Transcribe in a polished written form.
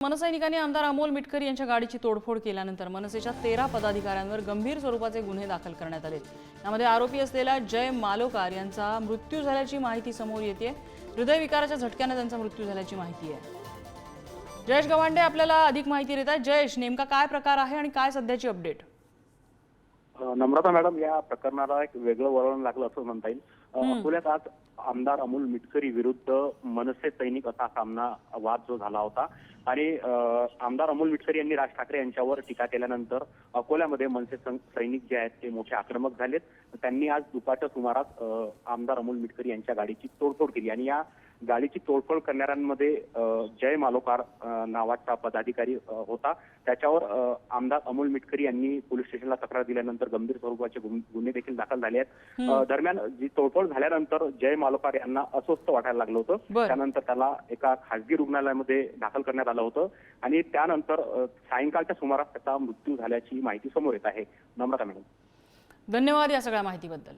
मनसैनिकांनी आमदार अमोल मिटकरी यांच्या गाडीची तोडफोड केल्यानंतर मनसेच्या 13 पदाधिकाऱ्यांवर गंभीर स्वरूपाचे गुन्हे दाखल करण्यात आले। यामध्ये आरोपी असलेला जय मालोकार यांचा मृत्यू झाल्याची माहिती समोर येते। हृदयविकाराच्या झटक्याने त्यांचा मृत्यू झाल्याची माहिती आहे। जयेश गवांडे आपल्याला अधिक माहिती देत आहेत। जयेश, नेमका काय प्रकार आहे आणि काय सध्याची अपडेट? नम्रता मॅडम, या प्रकरणाला एक वेगळं वळण लागलं असं म्हणता येईल। अकोल्यात आज आमदार अमोल मिटकरी विरुद्ध मनसे सैनिक असा सामना वाद जो झाला होता आणि आमदार अमोल मिटकरी यांनी राज ठाकरे यांच्यावर टीका केल्यानंतर अकोल्यामध्ये मनसे सैनिक जे आहेत ते मोठे आक्रमक झालेत। त्यांनी आज दुपारच्या सुमारास आमदार अमोल मिटकरी यांच्या गाडीची तोडफोड केली आणि या गाडीची तोडफोड करणाऱ्यांमध्ये जय मालोकार नावाचा पदाधिकारी होता। त्याच्यावर आमदार अमोल मिटकरी यांनी पोलीस स्टेशनला तक्रार दिल्यानंतर गंभीर स्वरूपाचे गुन्हे देखील दाखल झाले आहेत। दरम्यान जी तोडफोड झाल्यानंतर जय मालोकार यांना अस्वस्थ वाटायला लागलं होतं। त्यानंतर त्याला एका खासगी रुग्णालयामध्ये दाखल करण्यात आलं होतं आणि त्यानंतर सायंकाळच्या सुमारास त्याचा मृत्यू झाल्याची माहिती समोर येत आहे। नम्रता मॅडम, धन्यवाद या सगळ्या माहितीबद्दल।